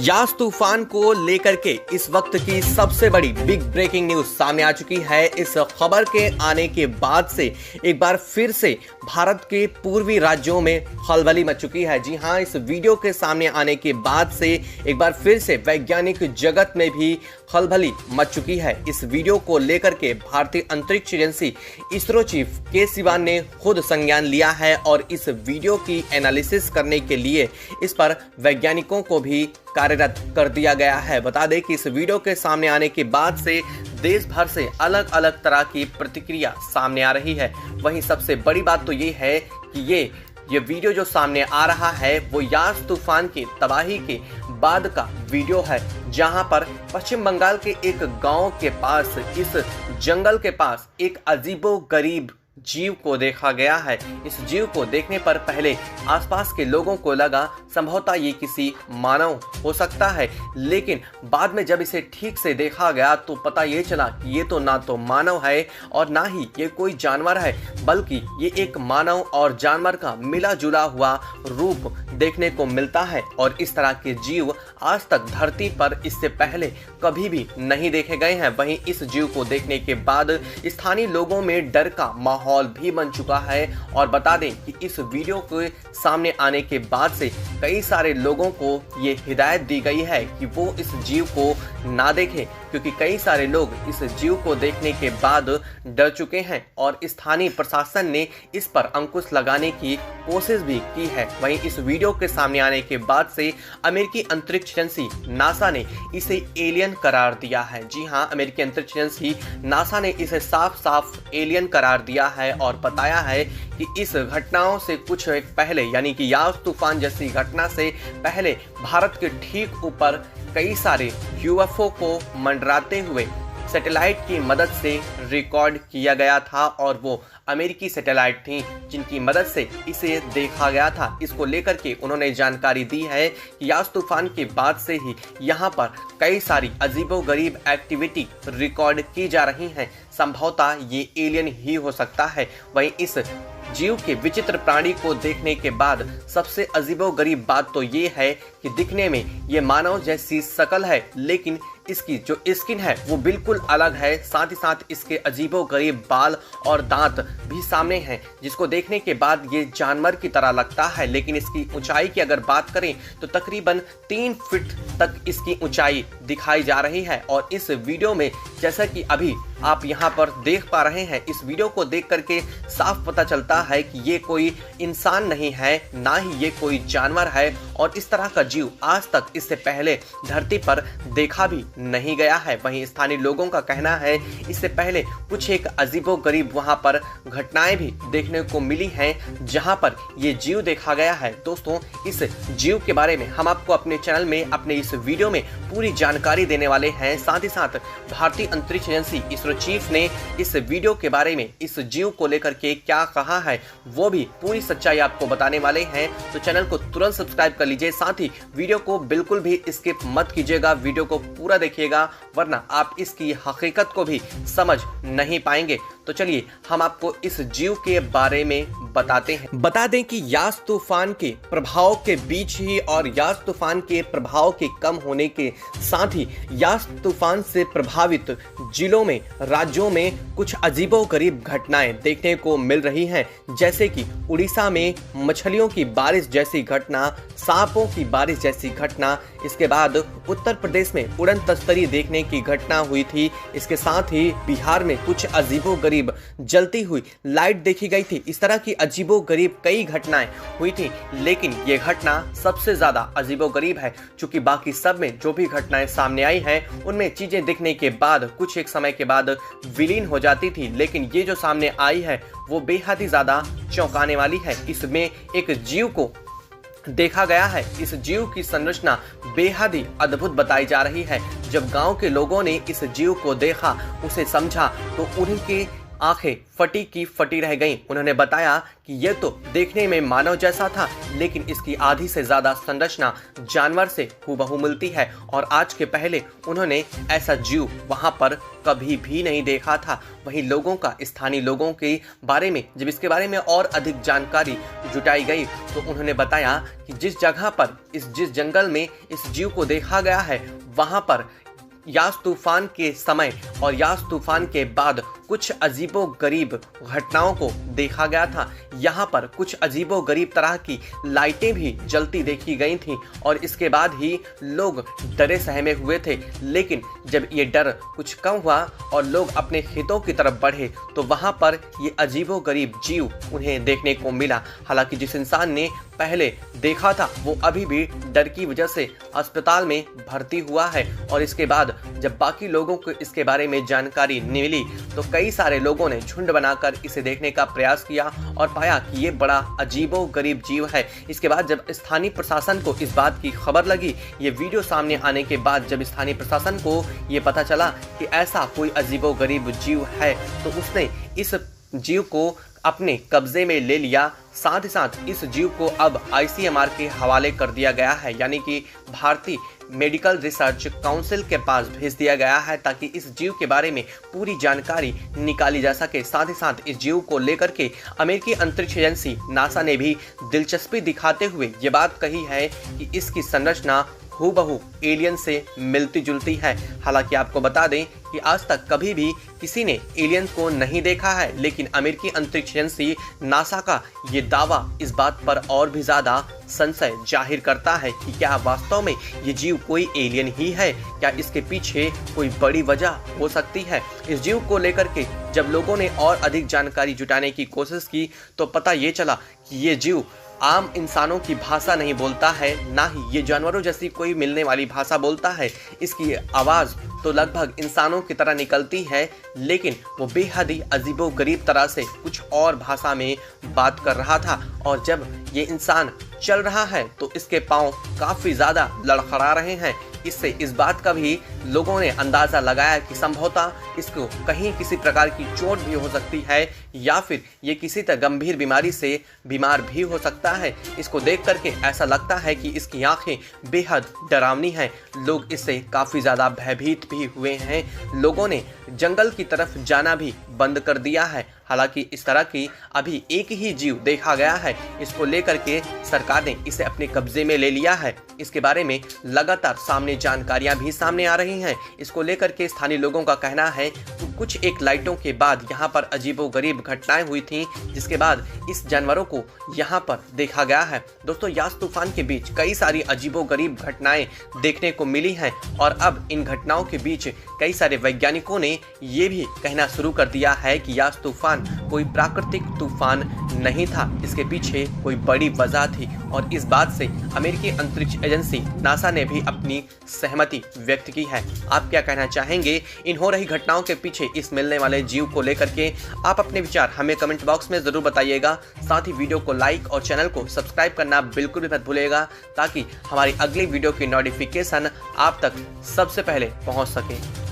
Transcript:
यास तूफान को लेकर के इस वक्त की सबसे बड़ी बिग ब्रेकिंग न्यूज सामने आ चुकी है। इस खबर के आने के बाद से एक बार फिर से भारत के पूर्वी राज्यों में खलबली मच चुकी है। जी हां, इस वीडियो के सामने आने के बाद से एक बार फिर से वैज्ञानिक जगत में भी खलबली मच चुकी है। इस वीडियो को लेकर के भारतीय अंतरिक्ष एजेंसी इसरो चीफ के सिवान ने खुद संज्ञान लिया है और इस वीडियो की एनालिसिस करने के लिए इस पर वैज्ञानिकों को भी कार्यरत कर दिया गया है। बता दें कि इस वीडियो के सामने आने के बाद से देश भर से अलग अलग तरह की प्रतिक्रिया सामने आ रही है। वहीं सबसे बड़ी बात तो ये है कि ये वीडियो जो सामने आ रहा है वो यास तूफान की तबाही के बाद का वीडियो है, जहां पर पश्चिम बंगाल के एक गांव के पास, इस जंगल के पास एक अजीबोगरीब जीव को देखा गया है। इस जीव को देखने पर पहले आसपास के लोगों को लगा संभवतः ये किसी मानव हो सकता है, लेकिन बाद में जब इसे ठीक से देखा गया तो पता ये चला कि ये तो ना तो मानव है और ना ही ये कोई जानवर है, बल्कि ये एक मानव और जानवर का मिला जुला हुआ रूप देखने को मिलता है। और इस तरह के जीव आज तक धरती पर इससे पहले कभी भी नहीं देखे गए हैं। वहीं इस जीव को देखने के बाद स्थानीय लोगों में डर का माहौल भी बन चुका है। और बता दें कि इस वीडियो के सामने आने के बाद से कई सारे लोगों को ये हिदायत दी गई है कि वो इस जीव को ना देखें, क्योंकि कई सारे लोग इस जीव को देखने के बाद डर चुके हैं और स्थानीय प्रशासन ने इस पर अंकुश लगाने की कोशिश भी की है। वहीं इस वीडियो के सामने आने के बाद से अमेरिकी अंतरिक्ष एजेंसी नासा ने इसे एलियन करार दिया है। जी हां, अमेरिकी अंतरिक्ष एजेंसी नासा ने इसे साफ साफ एलियन करार दिया है और बताया है कि इस घटनाओं से कुछ पहले, यानी कि यास तूफान जैसी घटना से पहले भारत के ठीक ऊपर कई सारे यूएफओ को मंडराते हुए सैटेलाइट की मदद से रिकॉर्ड किया गया था और वो अमेरिकी सैटेलाइट थी जिनकी मदद से इसे देखा गया था। इसको लेकर के उन्होंने जानकारी दी है कि यास तूफान के बाद से ही यहाँ पर कई सारी अजीबोगरीब एक्टिविटी रिकॉर्ड की जा रही हैं। संभवतः ये एलियन ही हो सकता है। वहीं इस जीव के विचित्र प्राणी को देखने के बाद सबसे अजीबोगरीब बात तो ये है कि दिखने में ये मानव जैसी शक्ल है, लेकिन इसकी जो स्किन है वो बिल्कुल अलग है। साथ ही साथ इसके अजीबोगरीब बाल और दांत भी सामने हैं, जिसको देखने के बाद ये जानवर की तरह लगता है। लेकिन इसकी ऊंचाई की अगर बात करें तो तकरीबन 3 फीट तक इसकी ऊंचाई दिखाई जा रही है। और इस वीडियो में जैसा कि अभी आप यहाँ पर देख पा रहे हैं, इस वीडियो को देख करके साफ पता चलता है कि ये कोई इंसान नहीं है, ना ही ये कोई जानवर है। और इस तरह का जीव आज तक इससे पहले धरती पर देखा भी नहीं गया है। वहीं स्थानीय लोगों का कहना है इससे पहले कुछ एक अजीबोगरीब वहां पर घटनाएं भी देखने को मिली हैं, जहां पर ये जीव देखा गया है। दोस्तों, इस जीव के बारे में हम आपको अपने चैनल में, अपने इस वीडियो में पूरी जानकारी देने वाले हैं। साथ ही साथ भारतीय अंतरिक्ष एजेंसी इसरो चीफ ने इस वीडियो के बारे में, इस जीव को लेकर के क्या कहा है, वो भी पूरी सच्चाई आपको बताने वाले हैं। तो चैनल को तुरंत सब्सक्राइब कर लीजिए, साथ ही वीडियो को बिल्कुल भी स्किप मत कीजिएगा, वीडियो को पूरा देखिएगा, वरना आप इसकी हकीकत को भी समझ नहीं पाएंगे। तो चलिए हम आपको इस जीव के बारे में बताते हैं। बता दें कि यास तूफान के प्रभाव के बीच ही और यास तूफान के प्रभाव के कम होने के साथ ही यास तूफान से प्रभावित जिलों में, राज्यों में कुछ अजीबोगरीब घटनाएं देखने को मिल रही हैं, जैसे कि उड़ीसा में मछलियों की बारिश जैसी घटना, सांपों की बारिश जैसी घटना। इसके बाद उत्तर प्रदेश में उड़न तस्तरी देखने की घटना हुई थी। इसके साथ ही बिहार में कुछ अजीबोगरीब जलती हुई लाइट देखी गई थी। इस तरह की अजीबोगरीब कई घटनाएं हुई थी, लेकिन ये घटना सबसे ज्यादा अजीबोगरीब है, क्योंकि बाकी सब में जो भी घटनाएं सामने आई हैं उनमें चीजें दिखने के बाद कुछ एक समय के बाद विलीन हो जाती थी, लेकिन ये जो सामने आई है वो बेहद ही ज्यादा चौंकाने वाली है। इसमें एक जीव को देखा गया है। इस जीव की संरचना बेहद ही अद्भुत बताई जा रही है। जब गांव के लोगों ने इस जीव को देखा, उसे समझा, तो उनके आंखें फटी की फटी रह गईं। उन्होंने बताया कि यह तो देखने में मानव जैसा था, लेकिन इसकी आधी से ज्यादा संरचना जानवर से हूबहू मिलती है और आज के पहले उन्होंने ऐसा जीव वहां पर कभी भी नहीं देखा था। वहीं लोगों का, स्थानीय लोगों के बारे में जब इसके बारे में और अधिक जानकारी जुटाई गई तो उन्होंने बताया कि जिस जगह पर, जिस जंगल में इस जीव को देखा गया है, वहां पर यास तूफान के समय और यास तूफान के बाद कुछ अजीबोगरीब घटनाओं को देखा गया था। यहाँ पर कुछ अजीबोगरीब तरह की लाइटें भी जलती देखी गई थीं और इसके बाद ही लोग डरे सहमे हुए थे। लेकिन जब ये डर कुछ कम हुआ और लोग अपने खेतों की तरफ बढ़े तो वहाँ पर ये अजीबोगरीब जीव उन्हें देखने को मिला। हालांकि जिस इंसान ने पहले देखा था वो अभी भी डर की वजह से अस्पताल में भर्ती हुआ है और इसके बाद जब बाकी लोगों को इसके बारे में जानकारी मिली तो कई सारे लोगों ने झुंड बनाकर इसे देखने का प्रयास किया और पाया कि ये बड़ा अजीबोगरीब जीव है। इसके बाद जब स्थानीय प्रशासन को इस बात की खबर लगी, ये वीडियो सामने आने के बाद जब स्थानीय प्रशासन को ये पता चला कि ऐसा कोई अजीबोगरीब जीव है तो उसने इस जीव को अपने कब्जे में ले लिया। साथ ही साथ इस जीव को अब ICMR के हवाले कर दिया गया है, यानी कि भारतीय मेडिकल रिसर्च काउंसिल के पास भेज दिया गया है ताकि इस जीव के बारे में पूरी जानकारी निकाली जा सके। साथ ही साथ इस जीव को लेकर के अमेरिकी अंतरिक्ष एजेंसी नासा ने भी दिलचस्पी दिखाते हुए ये बात कही है कि इसकी संरचना हूबहू एलियन से मिलती जुलती है। हालांकि आपको बता दें कि आज तक कभी भी किसी ने एलियन को नहीं देखा है, लेकिन अमेरिकी अंतरिक्ष एजेंसी नासा का ये दावा इस बात पर और भी ज्यादा संशय जाहिर करता है कि क्या वास्तव में ये जीव कोई एलियन ही है, क्या इसके पीछे कोई बड़ी वजह हो सकती है। इस जीव को लेकर के जब लोगों ने और अधिक जानकारी जुटाने की कोशिश की तो पता ये चला कि ये जीव आम इंसानों की भाषा नहीं बोलता है, ना ही ये जानवरों जैसी कोई मिलने वाली भाषा बोलता है। इसकी आवाज़ तो लगभग इंसानों की तरह निकलती है, लेकिन वो बेहद ही अजीबोगरीब तरह से कुछ और भाषा में बात कर रहा था। और जब ये इंसान चल रहा है तो इसके पाँव काफ़ी ज़्यादा लड़खड़ा रहे हैं। इससे इस बात का भी लोगों ने अंदाज़ा लगाया कि संभवतः इसको कहीं किसी प्रकार की चोट भी हो सकती है या फिर ये किसी तरह गंभीर बीमारी से बीमार भी हो सकता है। इसको देख करके ऐसा लगता है कि इसकी आंखें बेहद डरावनी हैं। लोग इससे काफ़ी ज़्यादा भयभीत भी हुए हैं। लोगों ने जंगल की तरफ जाना भी बंद कर दिया है। हालांकि इस तरह की अभी एक ही जीव देखा गया है, इसको लेकर के सरकार ने इसे अपने कब्जे में ले लिया है। इसके बारे में लगातार सामने जानकारियां भी सामने आ रही हैं। इसको लेकर के स्थानीय लोगों का कहना है कि कुछ एक लाइटों के बाद यहाँ पर अजीबोगरीब घटनाएं हुई थी, जिसके बाद इस जानवरों को यहाँ पर देखा गया है। दोस्तों, यास तूफान के बीच कई सारी अजीबोगरीब घटनाएं देखने को मिली हैं और अब इन घटनाओं के बीच कई सारे वैज्ञानिकों ने ये भी कहना शुरू कर दिया है कि यास तूफान कोई प्राकृतिक तूफान नहीं था, इसके पीछे कोई बड़ी वजह थी। और इस बात से अमेरिकी अंतरिक्ष एजेंसी नासा ने भी अपनी सहमति व्यक्त की है। आप क्या कहना चाहेंगे इन हो रही घटनाओं के पीछे इस मिलने वाले जीव को लेकर के? आप अपने विचार हमें कमेंट बॉक्स में जरूर बताइएगा। साथ ही वीडियो को लाइक और चैनल को सब्सक्राइब करना बिल्कुल भी मत भूलिएगा ताकि हमारी अगली वीडियो की नोटिफिकेशन आप तक सबसे पहले पहुंच सके।